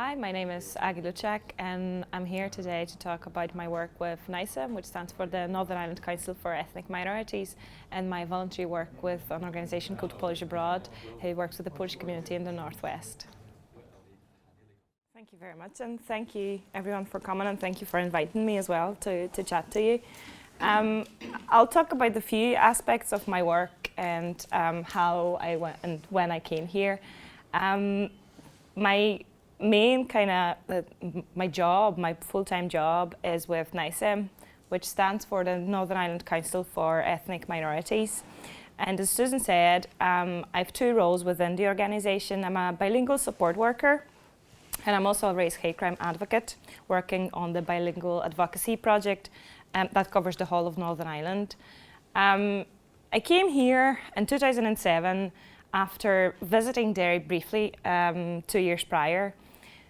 Hi, my name is Aggie Luczak and I'm here today to talk about my work with NICEM, which stands for the Northern Ireland Council for Ethnic Minorities, and my voluntary work with an organisation called Polish Abroad, who works with the Polish community in the Northwest. Thank you very much, and thank you everyone for coming, and thank you for inviting me as well to chat to you. I'll talk about the few aspects of my work and how I went and when I came here. My main my full-time job is with NICEM, which stands for the Northern Ireland Council for Ethnic Minorities. And as Susan said, I have two roles within the organisation. I'm a bilingual support worker, and I'm also a race hate crime advocate working on the bilingual advocacy project that covers the whole of Northern Ireland. I came here in 2007 after visiting Derry briefly 2 years prior.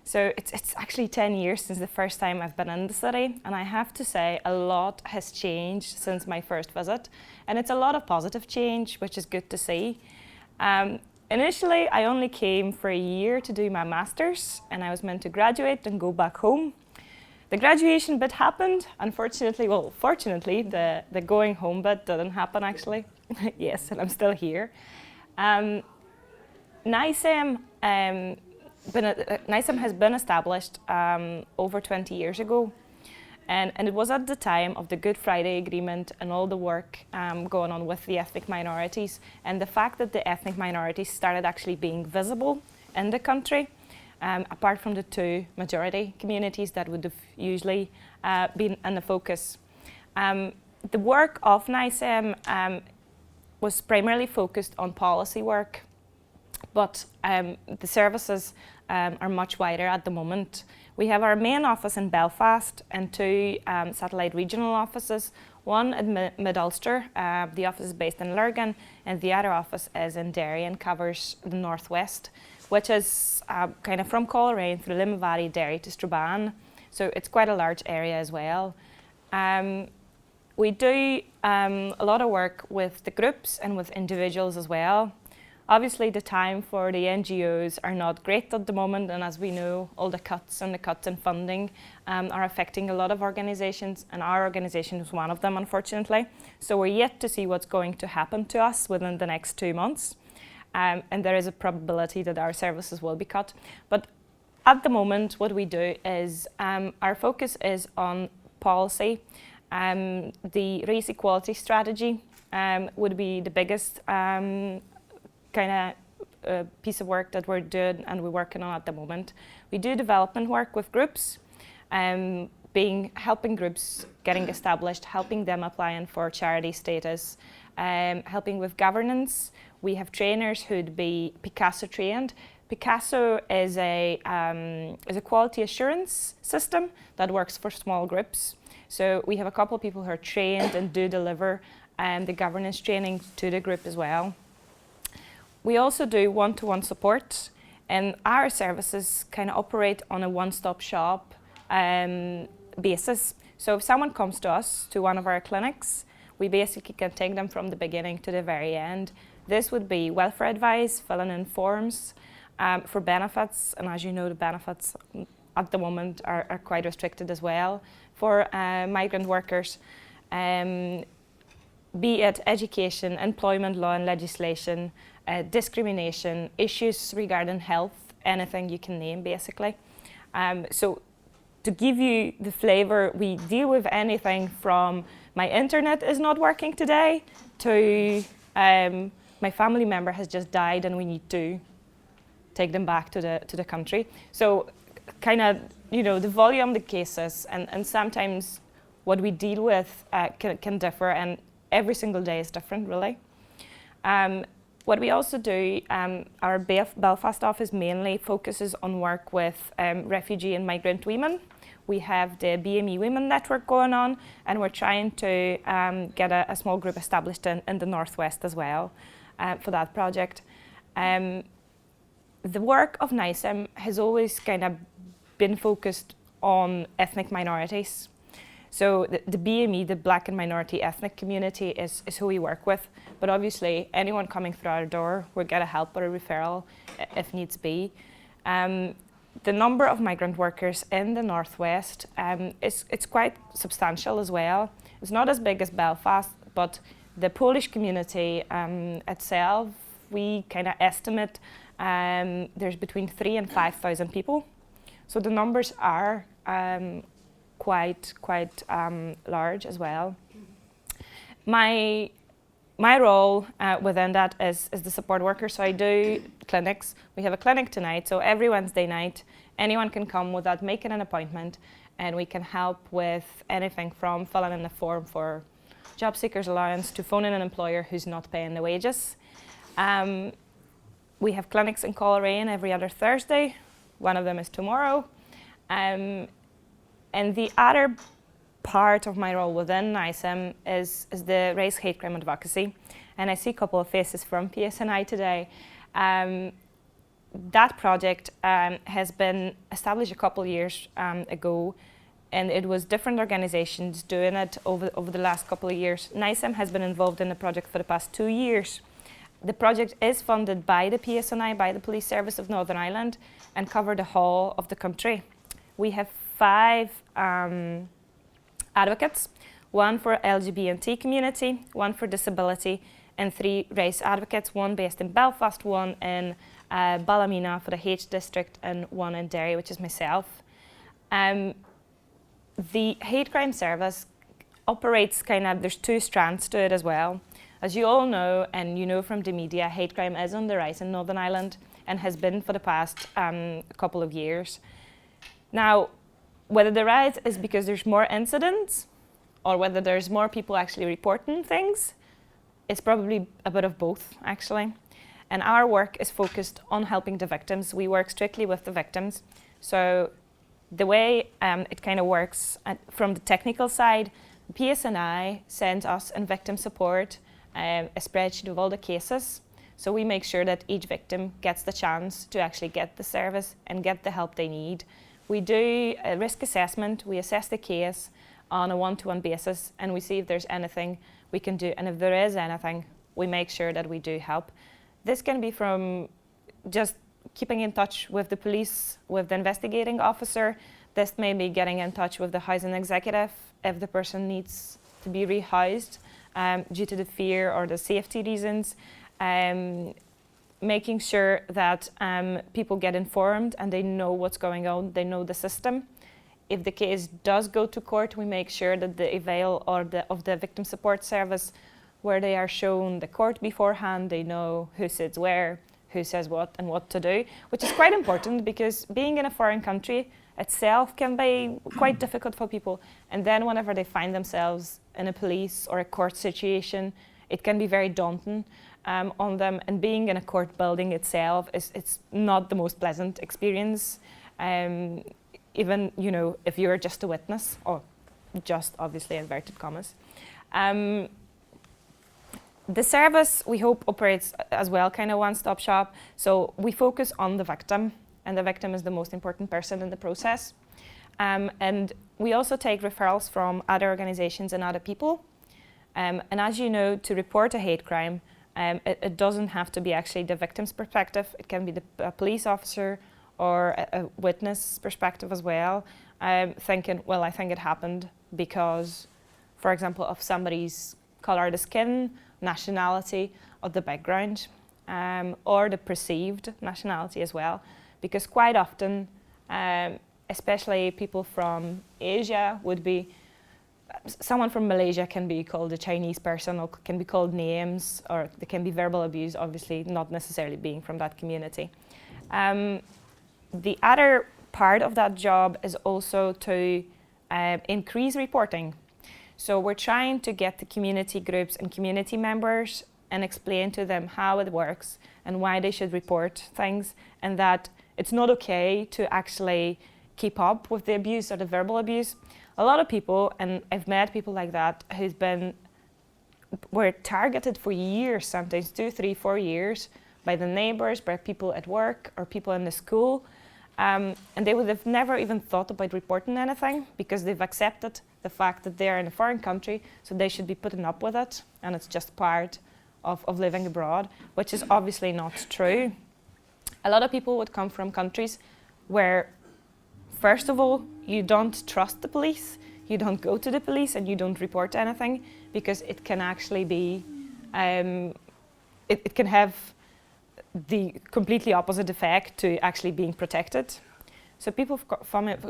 So it's actually 10 years since the first time I've been in the city, and I have to say a lot has changed since my first visit, and it's a lot of positive change, which is good to see. Initially, I only came for a year to do my master's, and I was meant to graduate and go back home. The graduation bit happened, unfortunately, well, fortunately, the going home bit didn't happen actually. Yes, and I'm still here. NICEM has been established over 20 years ago, and it was at the time of the Good Friday Agreement and all the work going on with the ethnic minorities, and the fact that the ethnic minorities started actually being visible in the country, apart from the two majority communities that would have usually been in the focus. The work of NICEM was primarily focused on policy work, but the services are much wider at the moment. We have our main office in Belfast and two satellite regional offices, one in Mid-Ulster, the office is based in Lurgan, and the other office is in Derry and covers the northwest, which is kind of from Coleraine through Limavady, Derry to Strabane, so it's quite a large area as well. We do a lot of work with the groups and with individuals as well. Obviously, the time for the NGOs are not great at the moment, and as we know, all the cuts in funding are affecting a lot of organisations, and our organisation is one of them, unfortunately. So we're yet to see what's going to happen to us within the next 2 months, and there is a probability that our services will be cut. But at the moment, what we do is our focus is on policy. The race equality strategy would be the biggest piece of work that we're doing and we're working on at the moment. We do development work with groups, helping groups getting established, helping them applying for charity status, helping with governance. We have trainers who'd be Picasso trained. Picasso is a quality assurance system that works for small groups. So we have a couple of people who are trained and do deliver the governance training to the group as well. We also do one-to-one support, and our services kind of operate on a one-stop shop basis. So if someone comes to us, to one of our clinics, we basically can take them from the beginning to the very end. This would be welfare advice, filling in forms for benefits, and as you know, the benefits at the moment are quite restricted as well for migrant workers. Be it education, employment law and legislation, discrimination, issues regarding health, anything you can name basically. So to give you the flavour, we deal with anything from my internet is not working today to my family member has just died and we need to take them back to the country. So kind of, you know, the volume of the cases and sometimes what we deal with can differ, and every single day is different really. What we also do, our Belfast office mainly focuses on work with refugee and migrant women. We have the BME Women Network going on, and we're trying to get a small group established in the Northwest as well for that project. The work of NICEM has always kind of been focused on ethnic minorities. So the BME, the Black and Minority Ethnic Community, is who we work with. But obviously, anyone coming through our door, we'll get a help or a referral if needs be. the number of migrant workers in the northwest it's quite substantial as well. It's not as big as Belfast, but the Polish community itself, we kind of estimate there's between 3,000 and 5,000 people. So the numbers are quite large as well. My role within that is the support worker, so I do clinics. We have a clinic tonight, so every Wednesday night anyone can come without making an appointment, and we can help with anything from filling in a form for job seekers allowance to phoning an employer who's not paying the wages. We have clinics in Coleraine every other Thursday. One of them is tomorrow. And the other part of my role within NICEM is the race hate crime advocacy. And I see a couple of faces from PSNI today. That project has been established a couple of years ago, and it was different organizations doing it over the last couple of years. NICEM has been involved in the project for the past 2 years. The project is funded by the PSNI, by the Police Service of Northern Ireland, and cover the whole of the country. We have 5 advocates, 1 for LGBT community, 1 for disability, and 3 race advocates, 1 based in Belfast, 1 in Ballymena for the H district, and 1 in Derry, which is myself. The hate crime service operates there's 2 strands to it as well. As you all know, and you know from the media, hate crime is on the rise in Northern Ireland and has been for the past couple of years. Now, whether the rise is because there's more incidents or whether there's more people actually reporting things, it's probably a bit of both, actually. And our work is focused on helping the victims. We work strictly with the victims. So the way it kind of works from the technical side, PSNI sends us in victim support a spreadsheet of all the cases. So we make sure that each victim gets the chance to actually get the service and get the help they need. We do a risk assessment. We assess the case on a one-to-one basis, and we see if there's anything we can do. And if there is anything, we make sure that we do help. This can be from just keeping in touch with the police, with the investigating officer. This may be getting in touch with the housing executive if the person needs to be rehoused due to the fear or the safety reasons. Making sure that people get informed and they know what's going on, they know the system. If the case does go to court, we make sure that the avail of the victim support service, where they are shown the court beforehand, they know who sits where, who says what and what to do, which is quite important because being in a foreign country itself can be quite difficult for people. And then whenever they find themselves in a police or a court situation, it can be very daunting on them. And being in a court building itself it's not the most pleasant experience. Even, if you're just a witness, or just obviously inverted commas. The service, we hope, operates as well, kind of one-stop shop. So we focus on the victim, and the victim is the most important person in the process. And we also take referrals from other organizations and other people. And as you know, to report a hate crime, it doesn't have to be actually the victim's perspective. It can be the police officer or a witness perspective as well, thinking, well, I think it happened because, for example, of somebody's colour of the skin, nationality, or the background, or the perceived nationality as well. Because quite often, especially people from Asia would be, someone from Malaysia can be called a Chinese person, or can be called names, or there can be verbal abuse, obviously not necessarily being from that community. The other part of that job is also to increase reporting. So we're trying to get the community groups and community members and explain to them how it works and why they should report things, and that it's not okay to actually keep up with the abuse or the verbal abuse. A lot of people, and I've met people like that, were targeted for years, sometimes 2, 3, 4 years, by the neighbours, by people at work or people in the school. And they would have never even thought about reporting anything because they've accepted the fact that they're in a foreign country, so they should be putting up with it, and it's just part of living abroad, which is obviously not true. A lot of people would come from countries where, first of all, you don't trust the police, you don't go to the police and you don't report anything, because it can actually be, it can have the completely opposite effect to actually being protected. So people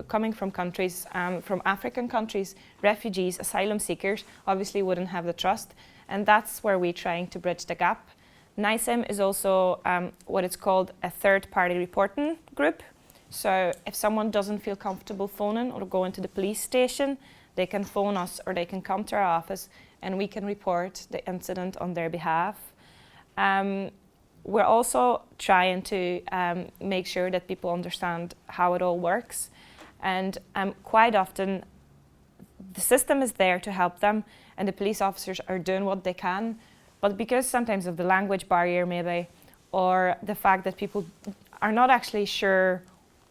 coming from countries, from African countries, refugees, asylum seekers, obviously wouldn't have the trust, and that's where we're trying to bridge the gap. NICEM is also what it's called a third-party reporting group. So if someone doesn't feel comfortable phoning or going to the police station, they can phone us or they can come to our office and we can report the incident on their behalf. We're also trying to make sure that people understand how it all works. And quite often, the system is there to help them and the police officers are doing what they can. But because sometimes of the language barrier maybe, or the fact that people are not actually sure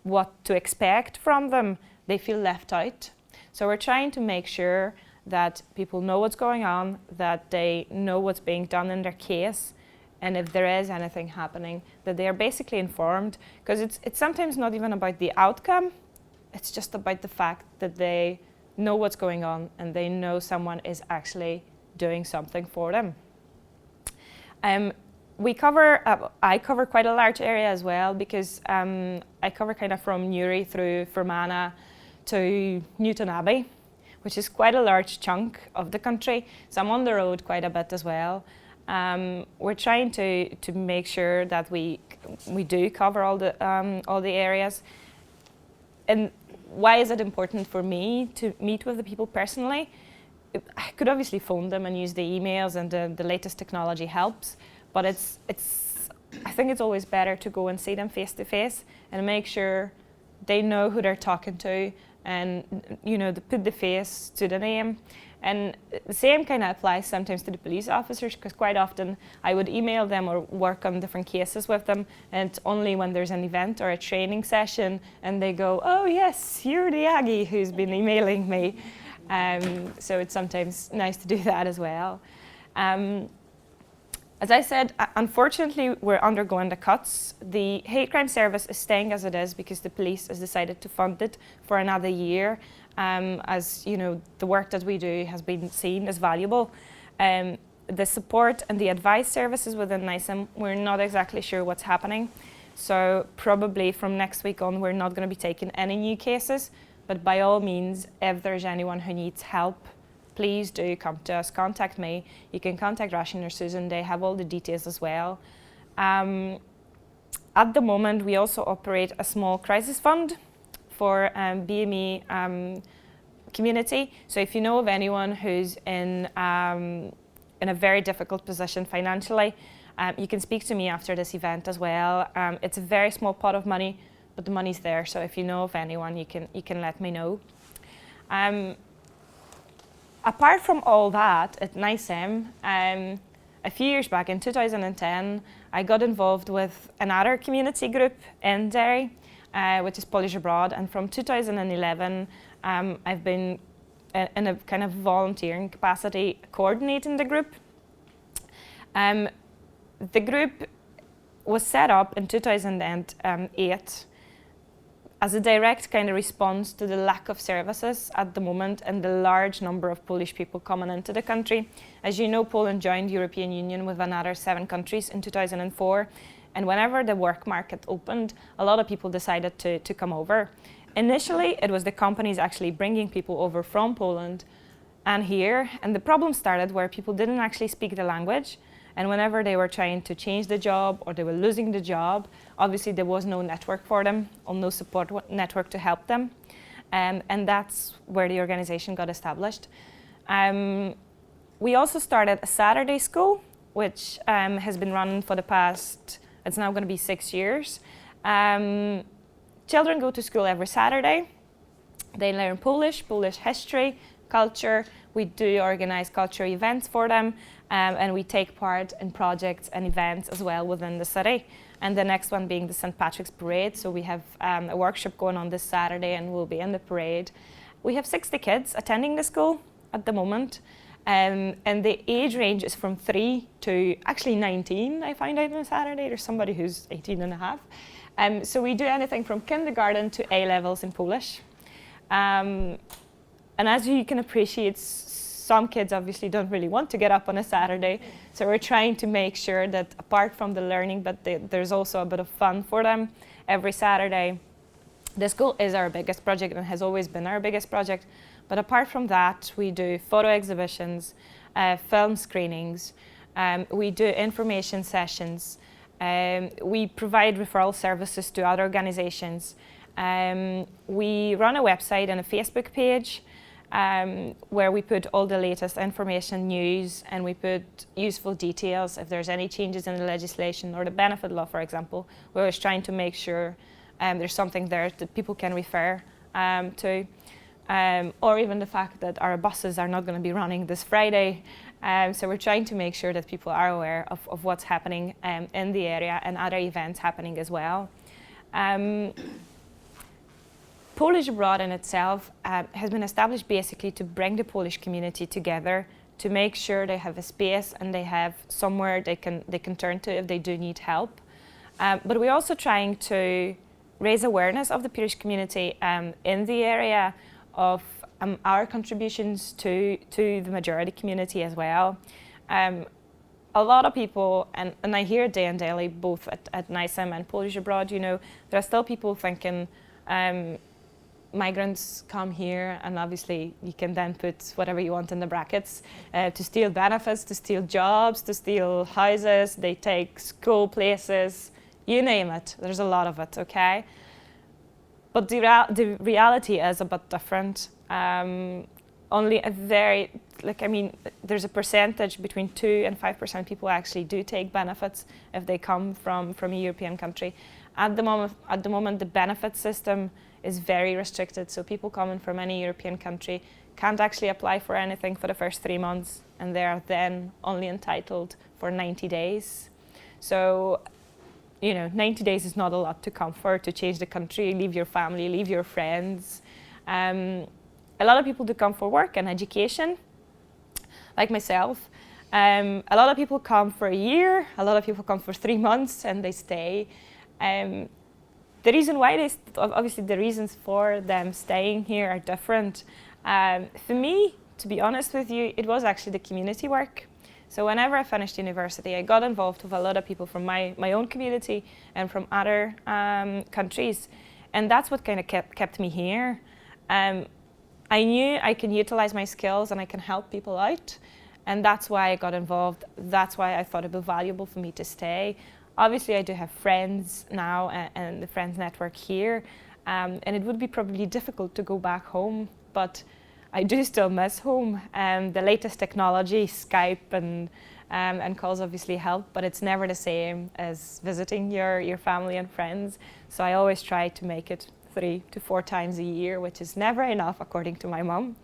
what to expect from them, they feel left out. So we're trying to make sure that people know what's going on, that they know what's being done in their case, and if there is anything happening, that they are basically informed, because it's sometimes not even about the outcome, it's just about the fact that they know what's going on and they know someone is actually doing something for them. I cover quite a large area as well, because I cover kind of from Newry through Fermanagh to Newton Abbey, which is quite a large chunk of the country. So I'm on the road quite a bit as well. We're trying to make sure that we do cover all the areas. And why is it important for me to meet with the people personally? I could obviously phone them and use the emails, and the latest technology helps. But I think it's always better to go and see them face to face and make sure they know who they're talking to, and to put the face to the name. And the same kind of applies sometimes to the police officers, because quite often I would email them or work on different cases with them, and it's only when there's an event or a training session and they go, "Oh yes, you're the Aggie who's been emailing me." So it's sometimes nice to do that as well. As I said, unfortunately, we're undergoing the cuts. The hate crime service is staying as it is because the police has decided to fund it for another year. As you know, the work that we do has been seen as valuable. The support and the advice services within NICEM, we're not exactly sure what's happening. So probably from next week on, we're not going to be taking any new cases. But by all means, if there's anyone who needs help, please do come to us, contact me. You can contact Rasheen or Susan, they have all the details as well. At the moment, we also operate a small crisis fund for BME community. So if you know of anyone who's in a very difficult position financially, you can speak to me after this event as well. It's a very small pot of money, but the money's there. So if you know of anyone, you can let me know. Apart from all that, at NICEM, a few years back in 2010, I got involved with another community group in Derry, which is Polish Abroad, and from 2011, I've been in a kind of volunteering capacity coordinating the group. The group was set up in 2008 as a direct kind of response to the lack of services at the moment and the large number of Polish people coming into the country. As you know, Poland joined the European Union with another 7 countries in 2004. And whenever the work market opened, a lot of people decided to come over. Initially, it was the companies actually bringing people over from Poland and here. And the problem started where people didn't actually speak the language. And whenever they were trying to change the job or they were losing the job, obviously there was no network for them or no support network to help them. And that's where the organization got established. We also started a Saturday school, which has been running for the past, it's now going to be 6 years. Children go to school every Saturday. They learn Polish history, culture. We do organize cultural events for them. And we take part in projects and events as well within the city. And the next one being the St. Patrick's Parade. So we have a workshop going on this Saturday and we'll be in the parade. We have 60 kids attending the school at the moment. And the age range is from 3 to actually 19, I find out on Saturday. There's somebody who's 18 and a half. So we do anything from kindergarten to A levels in Polish. And as you can appreciate, some kids obviously don't really want to get up on a Saturday. So we're trying to make sure that apart from the learning, but there's also a bit of fun for them every Saturday. The school is our biggest project and has always been our biggest project. But apart from that, we do photo exhibitions, film screenings, we do information sessions, we provide referral services to other organizations. We run a website and a Facebook page where we put all the latest information, news, and we put useful details if there's any changes in the legislation or the benefit law, for example. We're always trying to make sure there's something there that people can refer to. Or even the fact that our buses are not going to be running this Friday. So we're trying to make sure that people are aware of what's happening in the area and other events happening as well. Polish Abroad in itself has been established basically to bring the Polish community together, to make sure they have a space and they have somewhere they can turn to if they do need help. But we're also trying to raise awareness of the Polish community in the area, of our contributions to the majority community as well. A lot of people, and I hear it day and daily, both at NISM and Polish Abroad, you know, there are still people thinking migrants come here, and obviously you can then put whatever you want in the brackets, to steal benefits, to steal jobs, to steal houses, they take school places, you name it, there's a lot of it, okay? But the reality is a bit different. Only a very, there's a percentage between 2 and 5% people actually do take benefits if they come from a European country. At the moment, the benefit system is very restricted, so people coming from any European country can't actually apply for anything for the first 3 months, and they are then only entitled for 90 days. So, you know, 90 days is not a lot to come for, to change the country, leave your family, leave your friends. A lot of people do come for work and education, like myself. A lot of people come for a year, a lot of people come for 3 months and they stay. The reason why obviously the reasons for them staying here are different. For me, to be honest with you, it was actually the community work. So whenever I finished university, I got involved with a lot of people from my own community and from other countries. And that's what kind of kept me here. I knew I can utilize my skills and I can help people out. And that's why I got involved. That's why I thought it would be valuable for me to stay. Obviously, I do have friends now and the friends network here. And it would be probably difficult to go back home, but I do still miss home. The latest technology, Skype and calls obviously help, but it's never the same as visiting your family and friends. So I always try to make it 3 to 4 times a year, which is never enough, according to my mum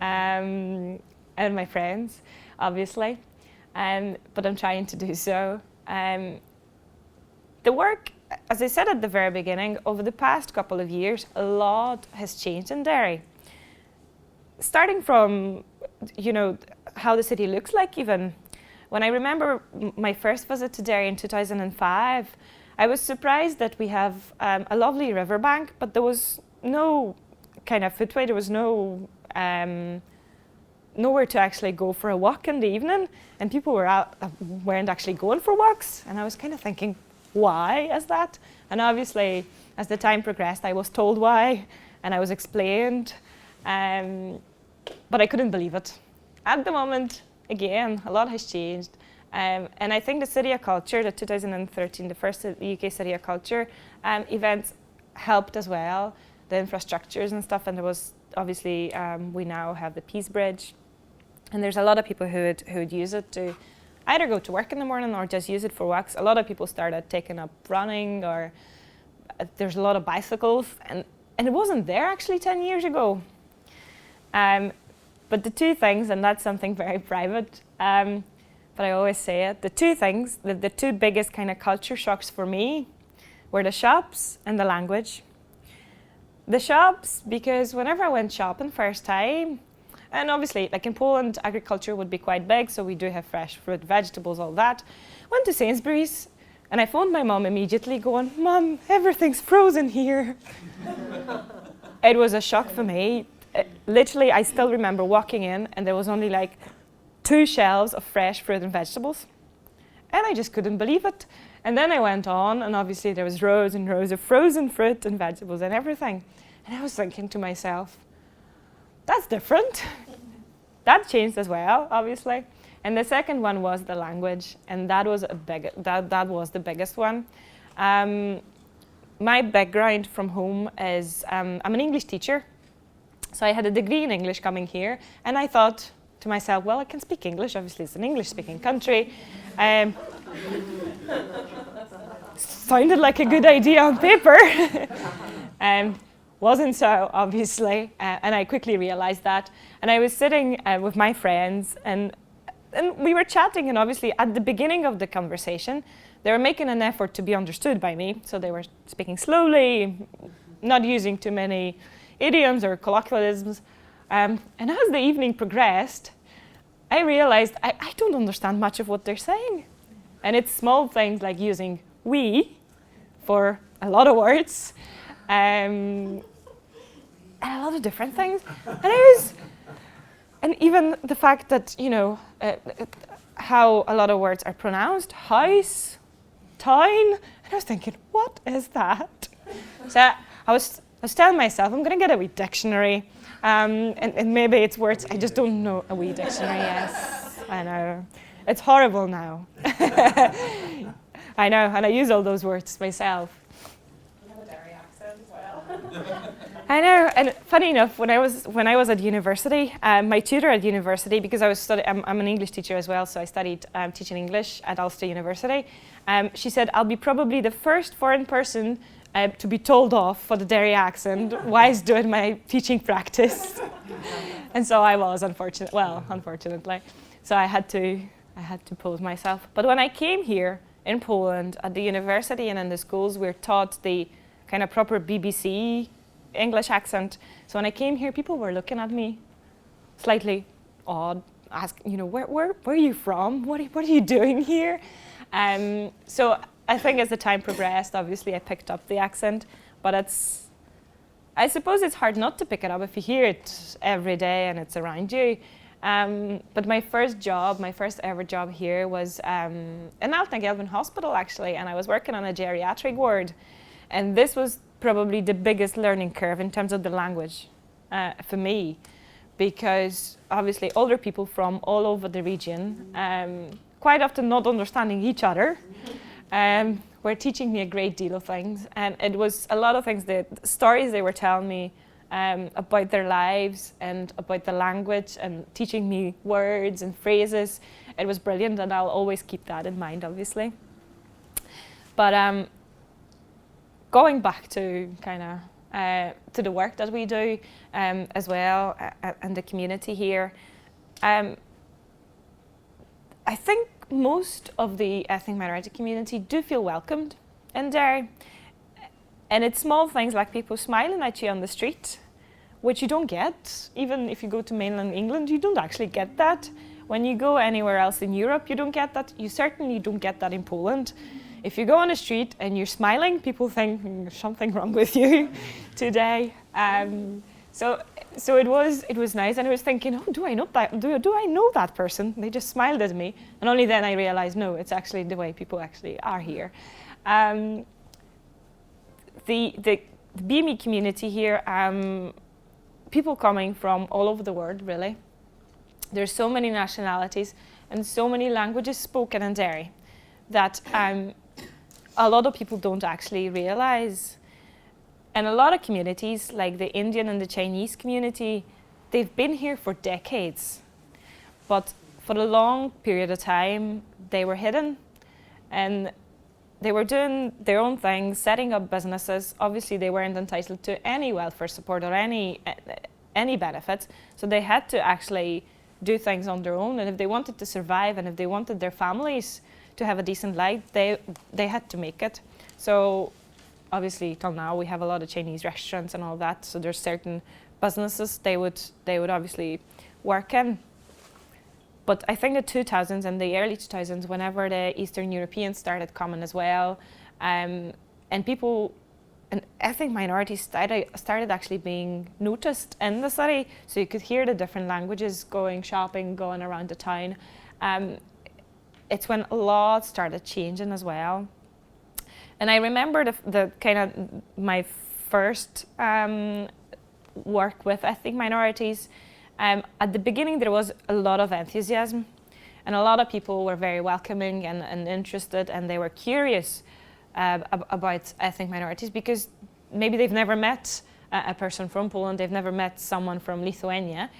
and my friends, obviously. But I'm trying to do so. The work, as I said at the very beginning, over the past couple of years, a lot has changed in Derry. Starting from, you know, how the city looks like even. When I remember my first visit to Derry in 2005, I was surprised that we have a lovely riverbank, but there was no kind of footway, there was no nowhere to actually go for a walk in the evening, and people weren't actually going for walks, and I was kind of thinking, why is that? And obviously, as the time progressed, I was told why, and I was explained, but I couldn't believe it. At the moment, again, a lot has changed. And I think the City of Culture, the 2013, the first UK City of Culture events helped as well, the infrastructures and stuff, and there was obviously, we now have the Peace Bridge, and there's a lot of people who would use it to either go to work in the morning or just use it for walks. A lot of people started taking up running, or there's a lot of bicycles, and it wasn't there actually 10 years ago. But the two things, and that's something very private, but I always say it, the two things, the two biggest kind of culture shocks for me were the shops and the language. The shops, because whenever I went shopping first time, and obviously like in Poland, agriculture would be quite big, so we do have fresh fruit, vegetables, all that. Went to Sainsbury's, And I phoned my mom immediately going, "Mom, everything's frozen here." It was a shock for me. Literally, I still remember walking in and there was only like 2 shelves of fresh fruit and vegetables. And I just couldn't believe it. And then I went on, and obviously there was rows and rows of frozen fruit and vegetables and everything. And I was thinking to myself, that's different. That changed as well, obviously. And the second one was the language, and that was that was the biggest one. My background from home is I'm an English teacher, so I had a degree in English coming here, and I thought to myself, well, I can speak English. Obviously, it's an English-speaking country. Sounded like a good idea on paper. Wasn't so, obviously, and I quickly realized that. And I was sitting with my friends, and we were chatting, and obviously at the beginning of the conversation, they were making an effort to be understood by me. So they were speaking slowly, not using too many idioms or colloquialisms. And as the evening progressed, I realized I don't understand much of what they're saying. And it's small things like using we for a lot of words, and a lot of different things. And even the fact that, you know, how a lot of words are pronounced, house, town, and I was thinking, what is that? So I was telling myself, I'm going to get a wee dictionary, and maybe it's words I just don't know a wee dictionary. Yes, I know. It's horrible now. I know, and I use all those words myself. You have a Derry accent as well. I know, and funny enough, when I was at university, my tutor at university, because I'm an English teacher as well, so I studied teaching English at Ulster University. She said, I'll be probably the first foreign person to be told off for the Derry accent whilst doing my teaching practice. And so I was, unfortunately. So I had to pose myself. But when I came here in Poland, at the university and in the schools, we're taught the kind of proper BBC English accent. So when I came here, people were looking at me slightly odd, asking, you know, where are you from? What are you doing here? So I think as the time progressed, obviously I picked up the accent, but I suppose it's hard not to pick it up if you hear it every day and it's around you. But my first ever job here was in Altnagelvin Hospital, actually, and I was working on a geriatric ward. And this was probably the biggest learning curve in terms of the language for me, because obviously older people from all over the region, quite often not understanding each other, were teaching me a great deal of things. And it was a lot of things, the stories they were telling me about their lives and about the language and teaching me words and phrases. It was brilliant, and I'll always keep that in mind, obviously. But going back to kind of to the work that we do as well and the community here, I think most of the ethnic minority community do feel welcomed in Derry. And it's small things like people smiling at you on the street, which you don't get. Even if you go to mainland England, you don't actually get that. When you go anywhere else in Europe, you don't get that. You certainly don't get that in Poland. If you go on the street and you're smiling, people think there's something wrong with you today. So it was nice, and I was thinking, oh, do I know that person? They just smiled at me, and only then I realized, no, it's actually the way people actually are here. The BME community here, people coming from all over the world, really. There's so many nationalities and so many languages spoken in Derry that a lot of people don't actually realize. And a lot of communities, like the Indian and the Chinese community, they've been here for decades. But for a long period of time, they were hidden. And they were doing their own things, setting up businesses. Obviously, they weren't entitled to any welfare support or any benefits. So they had to actually do things on their own. And if they wanted to survive and if they wanted their families to have a decent life, they had to make it. So obviously, till now, we have a lot of Chinese restaurants and all that. So there's certain businesses they would obviously work in. But I think the 2000s and the early 2000s, whenever the Eastern Europeans started coming as well, and people and ethnic minorities started actually being noticed in the city. So you could hear the different languages going shopping, going around the town. It's when a lot started changing as well. And I remember the kind of my first work with ethnic minorities. At the beginning, there was a lot of enthusiasm, and a lot of people were very welcoming and interested, and they were curious about ethnic minorities because maybe they've never met a person from Poland, they've never met someone from Lithuania.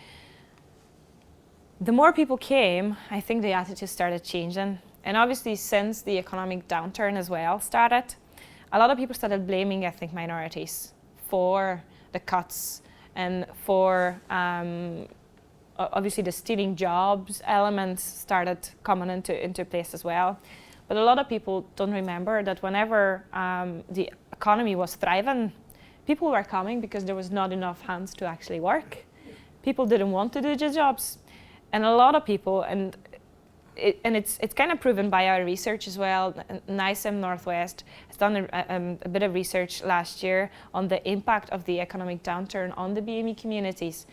The more people came, I think the attitude started changing. And obviously, since the economic downturn as well started, a lot of people started blaming ethnic minorities for the cuts and for obviously the stealing jobs elements started coming into place as well. But a lot of people don't remember that whenever the economy was thriving, people were coming because there was not enough hands to actually work. People didn't want to do the jobs. And a lot of people, and it's kind of proven by our research as well. NICEM Northwest has done a bit of research last year on the impact of the economic downturn on the BME communities.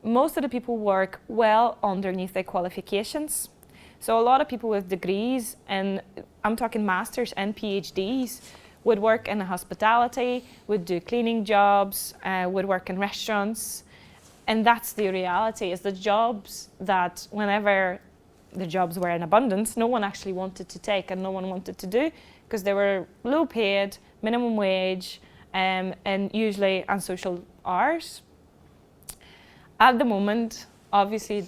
Most of the people work well underneath their qualifications. So a lot of people with degrees, and I'm talking masters and PhDs, would work in hospitality, would do cleaning jobs, would work in restaurants. And that's the reality, is the jobs that whenever the jobs were in abundance, no one actually wanted to take and no one wanted to do because they were low paid, minimum wage, and usually unsocial hours. At the moment, obviously,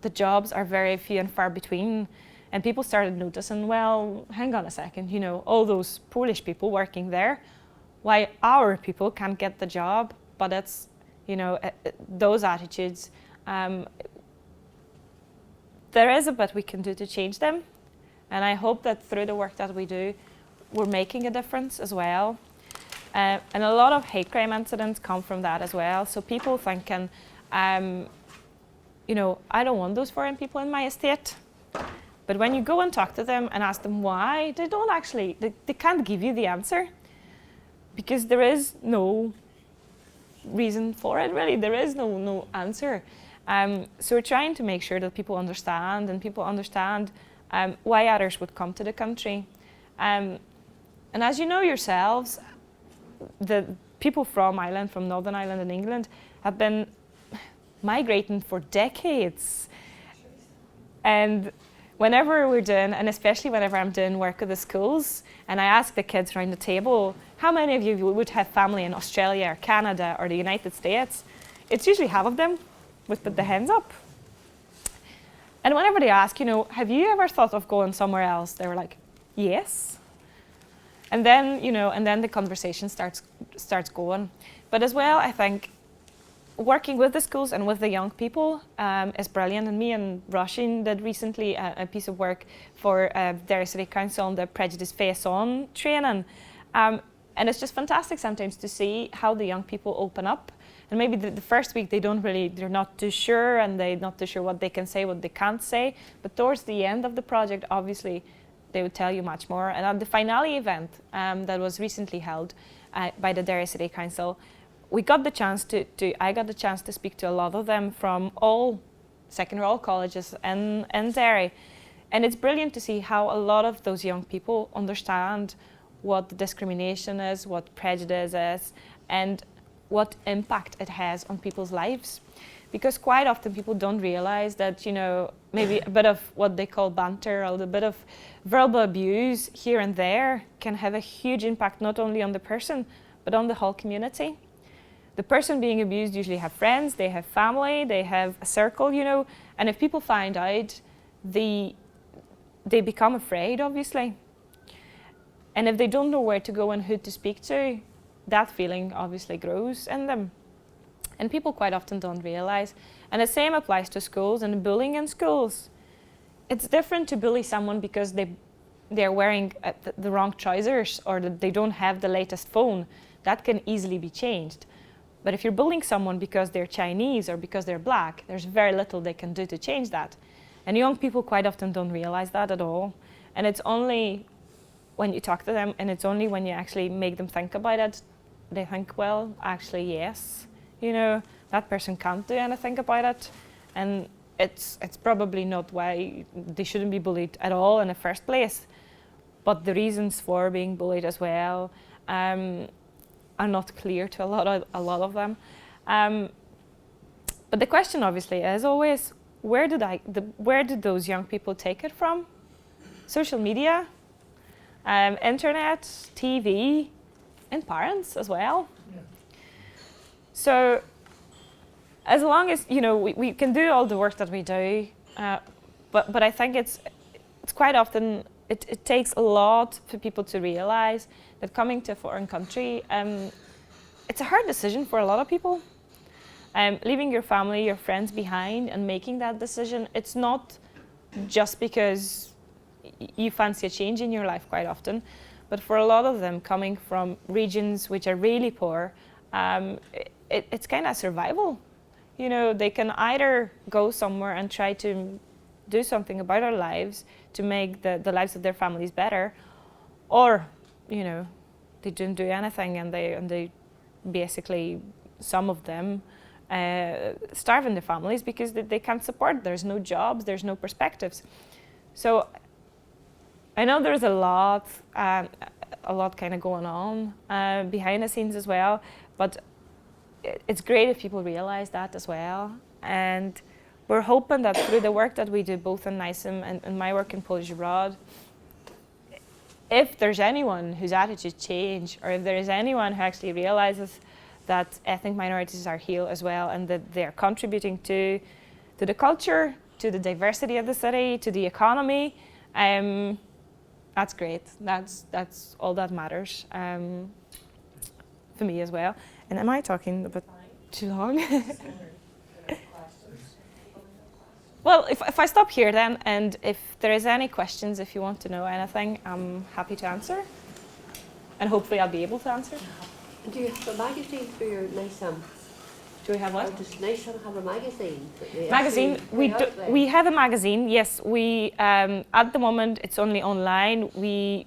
the jobs are very few and far between, and people started noticing, well, hang on a second, you know, all those Polish people working there, why our people can't get the job? But it's, you know, those attitudes. There is a bit we can do to change them, and I hope that through the work that we do, we're making a difference as well. And a lot of hate crime incidents come from that as well. So people thinking, you know, I don't want those foreign people in my estate. But when you go and talk to them and ask them why, they don't actually, they can't give you the answer because there is no reason for it, really. There is no answer. So we're trying to make sure that people understand, and people understand why others would come to the country. And as you know yourselves, the people from Ireland, from Northern Ireland and England, have been migrating for decades. And whenever we're doing, and especially whenever I'm doing work with the schools, and I ask the kids around the table, how many of you would have family in Australia or Canada or the United States? It's usually half of them would put their hands up. And whenever they ask, you know, have you ever thought of going somewhere else? They were like, yes. And then, you know, and then the conversation starts going. But as well, I think working with the schools and with the young people is brilliant. And me and Roisin did recently a piece of work for Derry City Council on the Prejudice Face-On training. And it's just fantastic sometimes to see how the young people open up. And maybe the first week they're not too sure, and they're not too sure what they can say, what they can't say. But towards the end of the project, obviously, they would tell you much more. And at the finale event that was recently held by the Derry City Council, I got the chance to speak to a lot of them from all secondary colleges in Derry. And it's brilliant to see how a lot of those young people understand what discrimination is, what prejudice is, and what impact it has on people's lives. Because quite often people don't realize that, you know, maybe a bit of what they call banter or a bit of verbal abuse here and there can have a huge impact not only on the person, but on the whole community. The person being abused usually have friends, they have family, they have a circle, you know, and if people find out, they become afraid, obviously. And if they don't know where to go and who to speak to, that feeling obviously grows in them. And people quite often don't realize. And the same applies to schools and bullying in schools. It's different to bully someone because they're wearing the wrong trousers or that they don't have the latest phone. That can easily be changed. But if you're bullying someone because they're Chinese or because they're black, there's very little they can do to change that. And young people quite often don't realize that at all. And it's only when you talk to them, and it's only when you actually make them think about it, they think, well, actually, yes, you know, that person can't do anything about it. And it's probably not why they shouldn't be bullied at all in the first place. But the reasons for being bullied as well are not clear to a lot of them. But the question obviously is always, where did those young people take it from? Social media, internet, TV, and parents as well. Yeah. So as long as, you know, we can do all the work that we do, but I think it's quite often, it takes a lot for people to realize that coming to a foreign country, it's a hard decision for a lot of people. Leaving your family, your friends behind and making that decision, it's not just because you fancy a change in your life quite often, but for a lot of them coming from regions which are really poor, it's kind of survival. You know, they can either go somewhere and try to do something about their lives to make the lives of their families better, or, you know, they didn't do anything and they basically, some of them, starve in their families because they can't support. There's no jobs, there's no perspectives. So I know there's a lot kind of going on behind the scenes as well, but it's great if people realize that as well. And we're hoping that through the work that we do both in NISM and my work in Polish Abroad, if there's anyone whose attitudes change, or if there is anyone who actually realizes that ethnic minorities are here as well and that they're contributing to the culture, to the diversity of the city, to the economy, that's great. That's all that matters for me as well. And am I talking a bit too long? Well, if I stop here then, and if there is any questions, if you want to know anything, I'm happy to answer. And hopefully I'll be able to answer. Do you have a magazine for your NISM? Do we have what? Or does NISM have a magazine? Magazine? We have a magazine, yes. We, at the moment, it's only online. We,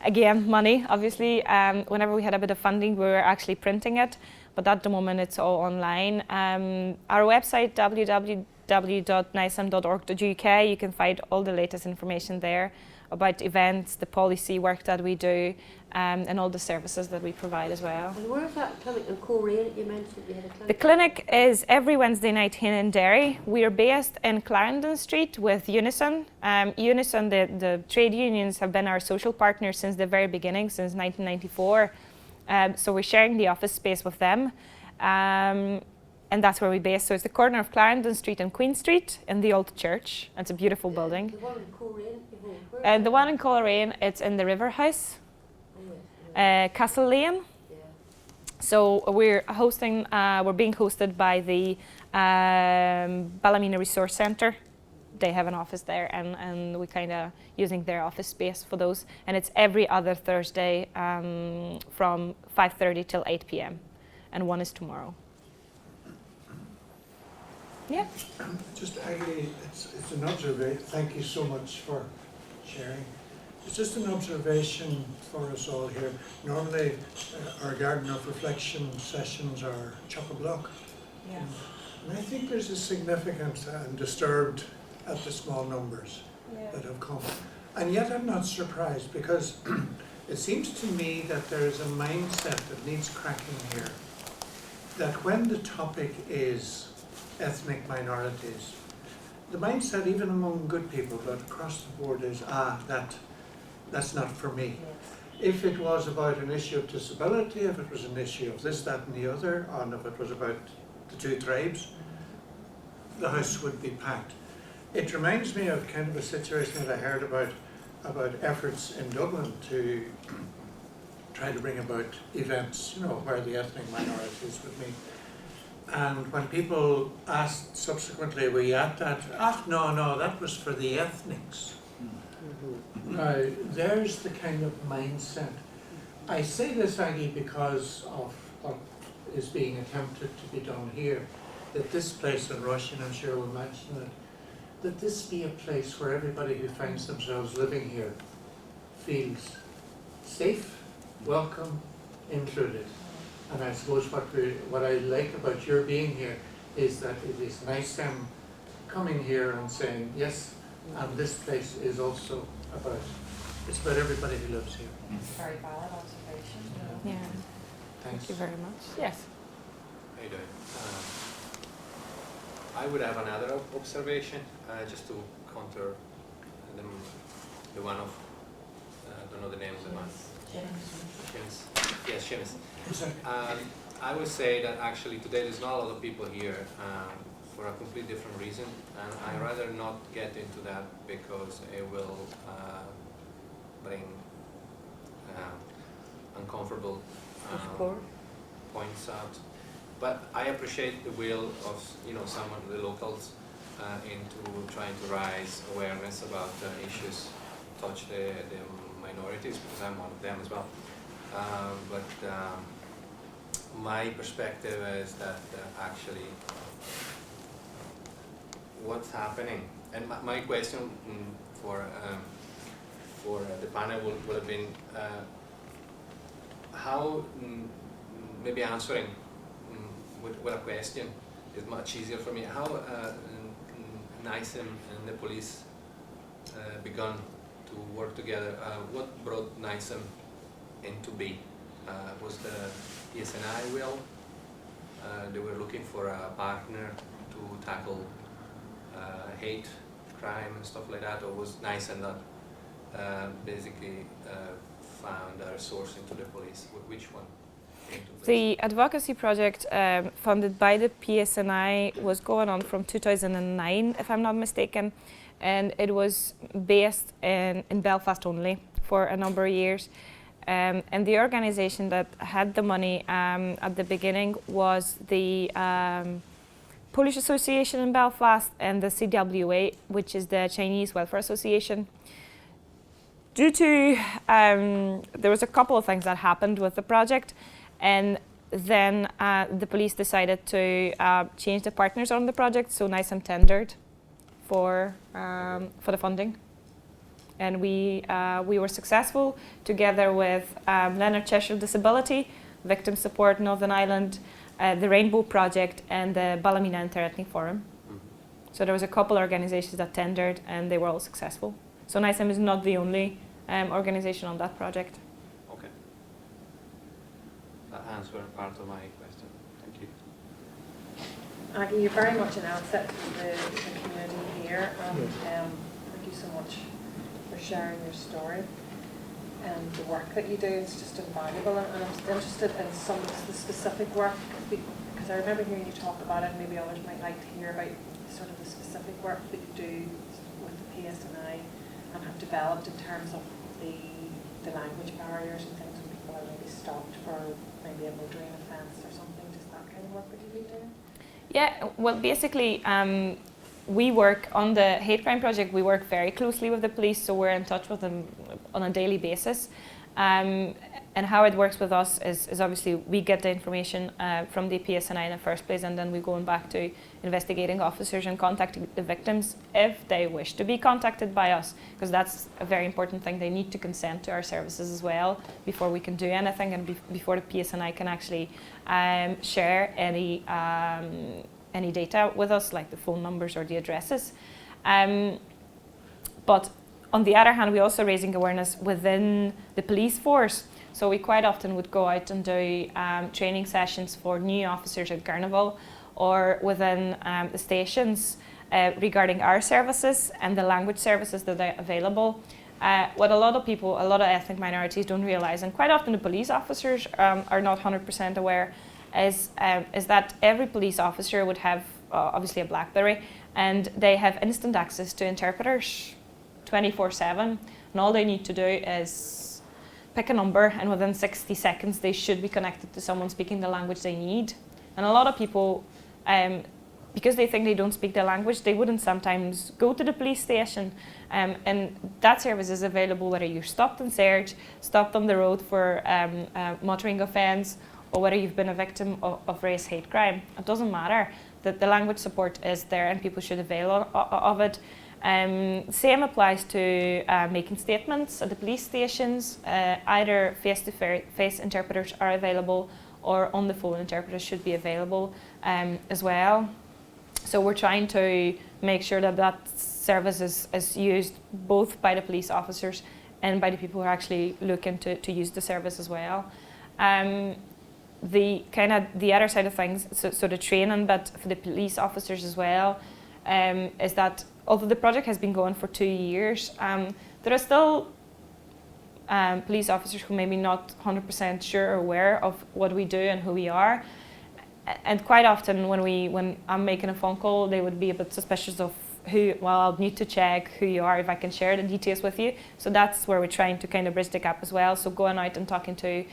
again, money, obviously. Whenever we had a bit of funding, we were actually printing it. But at the moment, it's all online. Our website, www.nism.org.uk, you can find all the latest information there about events, the policy work that we do, and all the services that we provide as well. And where is that clinic in Coleraine that you mentioned you had a clinic? The clinic is every Wednesday night here in Derry. We are based in Clarendon Street with Unison. Unison, the trade unions, have been our social partners since the very beginning, since 1994. So we're sharing the office space with them. And that's where we're based. So it's the corner of Clarendon Street and Queen Street in the old church. It's a beautiful building. The one in Coleraine? The one in Coleraine, it's in the River House, Castle Lane. Yeah. So we're being hosted by the Ballymena Resource Centre. They have an office there, and we're kind of using their office space for those. And it's every other Thursday from 5:30 till 8 p.m. And one is tomorrow. Yeah. Just Aggie, it's an observation. Thank you so much for sharing. It's just an observation for us all here. Normally, our Garden of Reflection sessions are chock-a-block. Yeah. And I think there's a significance. I'm disturbed at the small numbers that have come. And yet I'm not surprised, because it seems to me that there is a mindset that needs cracking here. That when the topic is ethnic minorities, the mindset, even among good people, but across the board, is, that's not for me. Yes. If it was about an issue of disability, if it was an issue of this, that and the other, and if it was about the two tribes, the house would be packed. It reminds me of kind of a situation that I heard about efforts in Dublin to try to bring about events, you know, where the ethnic minorities would meet. And when people asked subsequently, were you at that? No, that was for the ethnics. Mm-hmm. Now, there's the kind of mindset. I say this, Aggie, because of what is being attempted to be done here, that this place in Russian, I'm sure will mention it, that this be a place where everybody who finds themselves living here feels safe, welcome, included. And I suppose what I like about your being here is that it is nice them coming here and saying, yes, and this place is also about, it's about everybody who lives here. Very valid observation. Yeah. Thanks. Thank you very much. Yes. How you doing? I would have another observation, just to counter the one of, I don't know the name of the one. Seamus. Yes, Seamus. I would say that actually today there's not a lot of people here for a completely different reason, and I'd rather not get into that because it will bring uncomfortable points out. But I appreciate the will of some of the locals into trying to raise awareness about issues touch the minorities, because I'm one of them as well. But my perspective is that actually what's happening, and my question for the panel would have been how maybe answering with a question is much easier for me. How NICEM and the police begun to work together? What brought NICEM into being? Was the PSNI will? They were looking for a partner to tackle hate crime and stuff like that, or was NICEM that basically found a resource into the police? Which one? The advocacy project funded by the PSNI was going on from 2009, if I'm not mistaken, and it was based in Belfast only for a number of years. And the organisation that had the money at the beginning was the Polish Association in Belfast and the CWA, which is the Chinese Welfare Association. Due to, there was a couple of things that happened with the project, and then the police decided to change the partners on the project, so NICEM tendered for the funding. And we were successful, together with Leonard Cheshire Disability, Victim Support Northern Ireland, the Rainbow Project, and the Ballymena Interethnic Forum. So there was a couple of organisations that tendered, and they were all successful. So NICEM is not the only organisation on that project. Okay. That answered part of my question. Thank you. Aggie, you're very much an asset to the community here, and thank you so much for sharing your story and the work that you do. It's just invaluable, and I'm interested in some of the specific work, because I remember hearing you talk about it, and maybe others might like to hear about sort of the specific work that you do with the PSNI and have developed in terms of the language barriers and things when people are maybe stopped for maybe a motoring offence or something, just that kind of work that you've been doing? Yeah, well, basically, we work on the hate crime project. We work very closely with the police, so we're in touch with them on a daily basis. And how it works with us is obviously we get the information from the PSNI in the first place, and then we go back to investigating officers and contacting the victims if they wish to be contacted by us, because that's a very important thing. They need to consent to our services as well before we can do anything, and before the PSNI can actually share any data with us, like the phone numbers or the addresses. But on the other hand, we're also raising awareness within the police force. So we quite often would go out and do training sessions for new officers at Carnival or within the stations regarding our services and the language services that are available. What a lot of people, a lot of ethnic minorities don't realise, and quite often the police officers are not 100% aware, is that every police officer would have obviously a BlackBerry, and they have instant access to interpreters 24/7, and all they need to do is pick a number, and within 60 seconds they should be connected to someone speaking the language they need. And a lot of people, because they think they don't speak the language, they wouldn't sometimes go to the police station, and that service is available whether you're stopped and searched, stopped on the road for motoring offence, or whether you've been a victim of race hate crime. It doesn't matter. The language support is there and people should avail of it. Same applies to making statements at the police stations. Either face-to-face interpreters are available or on the phone interpreters should be available as well. So we're trying to make sure that that service is used both by the police officers and by the people who are actually looking to use the service as well. The other side of things, so the training bit for the police officers as well, is that although the project has been going for 2 years, there are still police officers who may be not 100% sure or aware of what we do and who we are. And quite often when I'm making a phone call, they would be a bit suspicious of I'll need to check who you are, if I can share the details with you. So that's where we're trying to kind of bridge the gap as well. So going out and talking to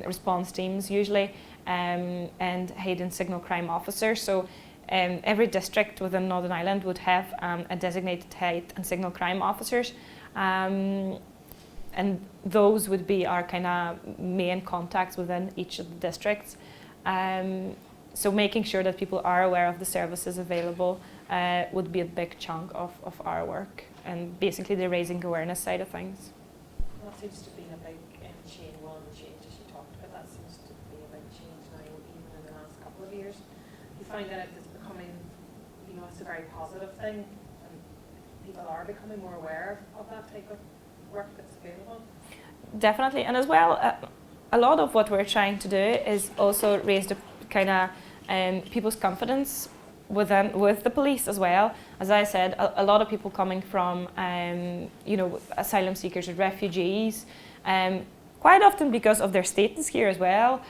response teams usually, and hate and signal crime officers. So every district within Northern Ireland would have a designated hate and signal crime officers. And those would be our kind of main contacts within each of the districts. So making sure that people are aware of the services available would be a big chunk of our work, and basically the raising awareness side of things. That seems to be a big change. One of the changes you talked about, that seems to be a big change now, even in the last couple of years. You find that it's becoming, it's a very positive thing, and people are becoming more aware of that type of work that's available. Definitely, and as well, a lot of what we're trying to do is also raise the kind of people's confidence with the police as well. As I said, a lot of people coming from asylum seekers or refugees, quite often because of their status here as well,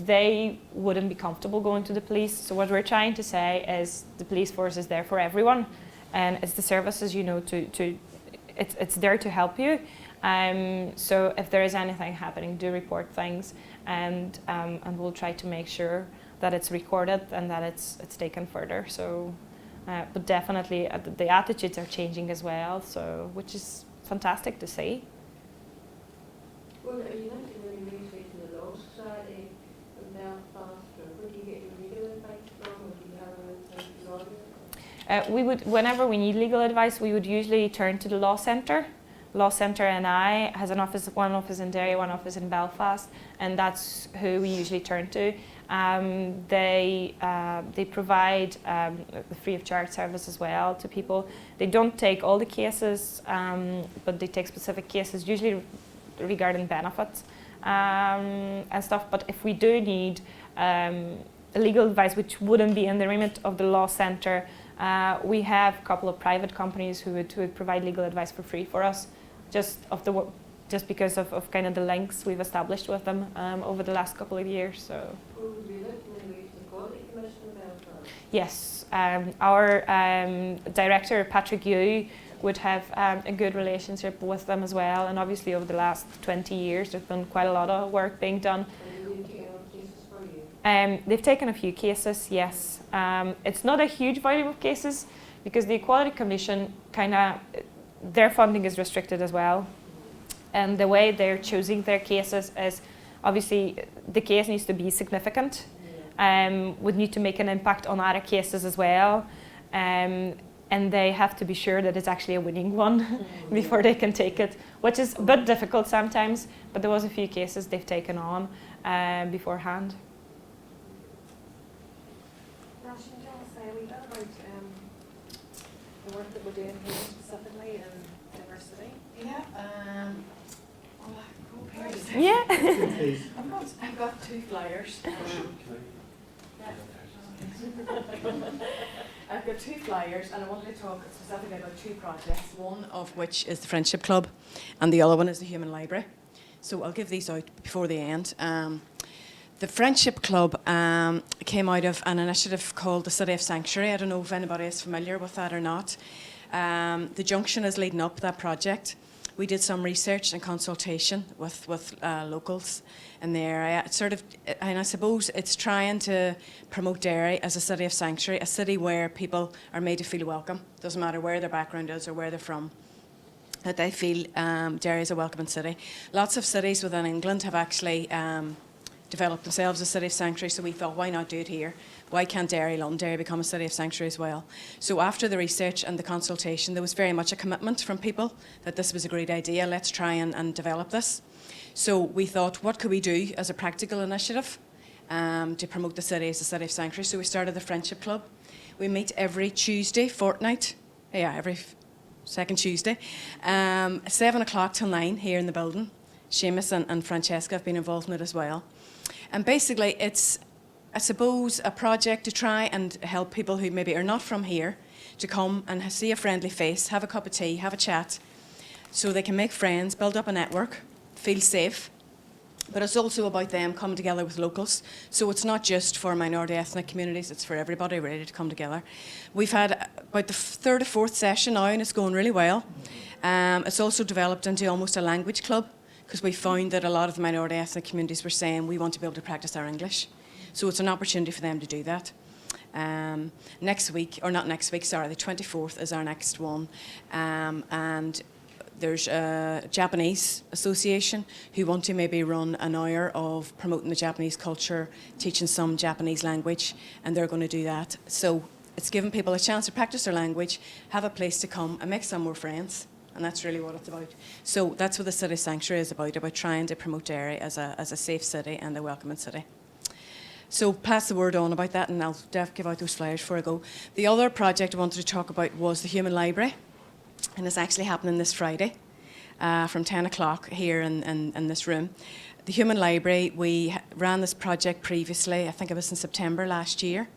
they wouldn't be comfortable going to the police. So what we're trying to say is the police force is there for everyone, and it's the services, it's there to help you. So if there is anything happening, do report things, and we'll try to make sure that it's recorded and that it's taken further. So, but definitely the attitudes are changing as well. So, which is fantastic to see. Well, are you mentioned when you moved to the Law Society in Belfast, or where do you get your legal advice from, or do you have a lawyer? We would, whenever we need legal advice, we would usually turn to the Law Centre. Law Centre NI has one office in Derry, one office in Belfast, and that's who we usually turn to. They provide a free of charge service as well to people. They don't take all the cases, but they take specific cases, usually regarding benefits and stuff. But if we do need legal advice, which wouldn't be in the remit of the Law Centre, we have a couple of private companies who would provide legal advice for free for us, just because of kind of the links we've established with them over the last couple of years. So. Yes, our director Patrick Yu would have a good relationship with them as well, and obviously over the last 20 years there's been quite a lot of work being done. They've taken a few cases, yes. It's not a huge volume of cases because the Equality Commission their funding is restricted as well. And the way they're choosing their cases is obviously the case needs to be significant, would need to make an impact on other cases as well. And they have to be sure that it's actually a winning one before they can take it, which is a bit difficult sometimes, but there was a few cases they've taken on beforehand. Ross, can you tell us a wee bit about the work that we're doing here specifically in diversity? Yeah, Yeah. I've got 2 flyers. I've got 2 flyers, and I wanted to talk specifically about 2 projects, one of which is the Friendship Club, and the other one is the Human Library. So I'll give these out before the end. The Friendship Club came out of an initiative called the City of Sanctuary. I don't know if anybody is familiar with that or not. The Junction is leading up that project. We did some research and consultation with locals in the area. And I suppose it's trying to promote Derry as a city of sanctuary, a city where people are made to feel welcome. Doesn't matter where their background is or where they're from, that they feel Derry is a welcoming city. Lots of cities within England have actually develop themselves as city of sanctuary, so we thought, why not do it here? Why can't Derry-Londonderry become a city of sanctuary as well? So after the research and the consultation, there was very much a commitment from people that this was a great idea, let's try and develop this. So we thought, what could we do as a practical initiative to promote the city as a city of sanctuary? So we started the Friendship Club. We meet every Tuesday fortnight, every second Tuesday, 7 o'clock till 9 here in the building. Seamus and Francesca have been involved in it as well. And basically it's, I suppose, a project to try and help people who maybe are not from here to come and see a friendly face, have a cup of tea, have a chat, so they can make friends, build up a network, feel safe. But it's also about them coming together with locals. So it's not just for minority ethnic communities, it's for everybody ready to come together. We've had about the third or fourth session now, and it's going really well. It's also developed into almost a language club, because we found that a lot of the minority ethnic communities were saying we want to be able to practice our English. So it's an opportunity for them to do that. Next week, or not next week, sorry, the 24th is our next one. And there's a Japanese association who want to maybe run an hour of promoting the Japanese culture, teaching some Japanese language, and they're going to do that. So it's giving people a chance to practice their language, have a place to come and make some more friends, and that's really what it's about. So that's what the City Sanctuary is about trying to promote Derry as a safe city and a welcoming city. So pass the word on about that, and I'll give out those flyers before I go. The other project I wanted to talk about was the Human Library. And it's actually happening this Friday from 10 o'clock here in this room. The Human Library, we ran this project previously, I think it was in September last year.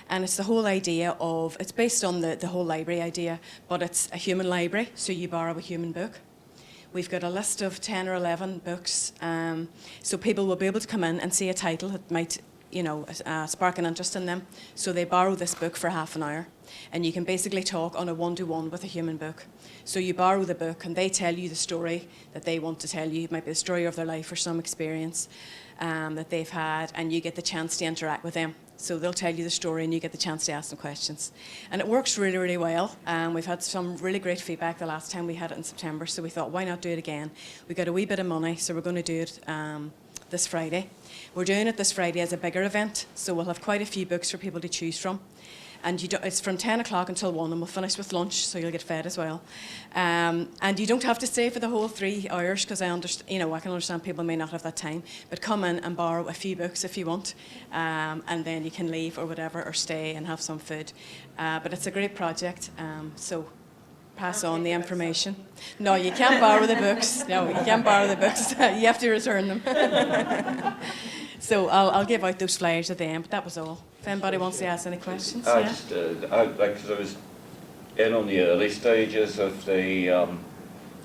And it's the whole idea of, it's based on the whole library idea, but it's a human library, so you borrow a human book. We've got a list of 10 or 11 books, so people will be able to come in and see a title that might spark an interest in them. So they borrow this book for half an hour. And you can basically talk on a one-to-one with a human book. So you borrow the book and they tell you the story that they want to tell you. It might be the story of their life or some experience that they've had, and you get the chance to interact with them. So they'll tell you the story and you get the chance to ask them questions. And it works really, really well. We've had some really great feedback the last time we had it in September, so we thought, why not do it again? We got a wee bit of money, so we're going to do it this Friday. We're doing it this Friday as a bigger event, so we'll have quite a few books for people to choose from. And it's from 10 o'clock until 1, and we'll finish with lunch, so you'll get fed as well. And you don't have to stay for the whole 3 hours, because I can understand people may not have that time. But come in and borrow a few books if you want, and then you can leave or whatever, or stay and have some food. But it's a great project, so pass on the information. No, you can't borrow the books. No, you can't borrow the books. You have to return them. So I'll give out those flyers at the end, but that was all. If anybody wants to ask any questions. Because I was in on the early stages of the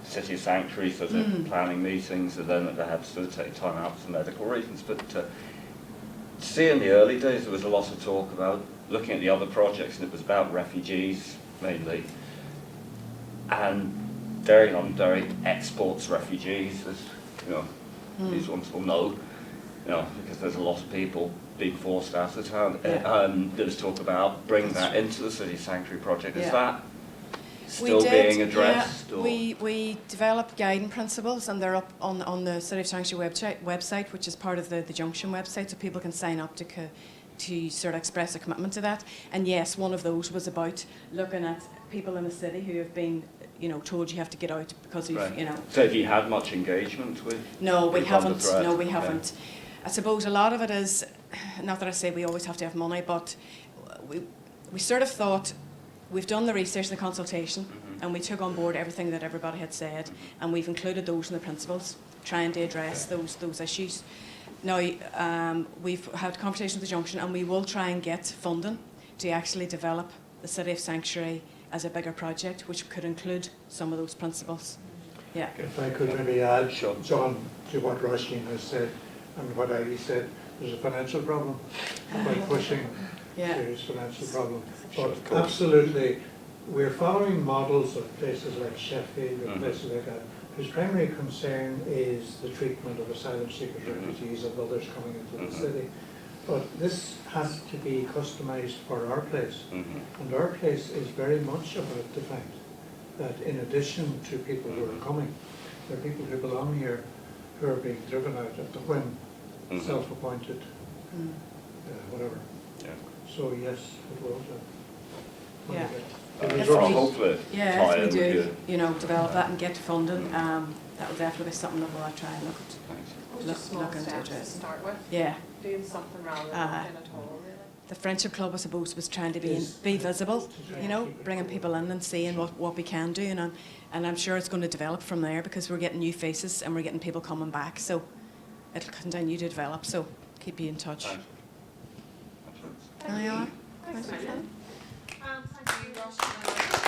city sanctuary, so the planning meetings, and then they had to take time out for medical reasons. But see, in the early days, there was a lot of talk about looking at the other projects, and it was about refugees mainly. And Derry-Londonderry exports refugees, as these ones will know. Because there's a lot of people being forced out of town. There was talk about bringing that into the city sanctuary project. Is that still being addressed? Yeah. We developed guiding principles, and they're up on the City of Sanctuary website, which is part of the Junction website, so people can sign up to sort of express a commitment to that. And yes, one of those was about looking at people in the city who have been told you have to get out because you've, So have you had much engagement with? No, we haven't. No, we haven't. I suppose a lot of it is, not that I say we always have to have money, but we sort of thought, we've done the research and the consultation, and we took on board everything that everybody had said, and we've included those in the principles, trying to address those issues. Now, we've had conversations with the Junction, and we will try and get funding to actually develop the City of Sanctuary as a bigger project, which could include some of those principles. Yeah. If I could maybe add, John, to what Roisin has said and what Aggie said, there's a financial problem about pushing serious financial problem. But absolutely, we're following models of places like Sheffield or places like that, whose primary concern is the treatment of asylum seekers, refugees, and others coming into the city. But this has to be customised for our place. And our place is very much about the fact that in addition to people who are coming, there are people who belong here who are being driven out at the whim Mhm. self-appointed, Mm. whatever. Yeah. So yes, it will. Yeah. The If Well, we- results. hopefully Yeah, tie if in we with do, you. you know, develop that and get funding, that will definitely be something that we'll try and look at. Thanks. Just small look into steps to addressing. start with, Yeah. doing something rather than nothing at all, really. The Friendship Club, I suppose, was trying to Is- be visible, Yeah. you know, bringing people in and seeing what we can do. And I'm sure it's going to develop from there because we're getting new faces and we're getting people coming back. So it'll continue to develop. So keep you in touch. Thanks. There you are. Thanks a million. Thank you, Ross.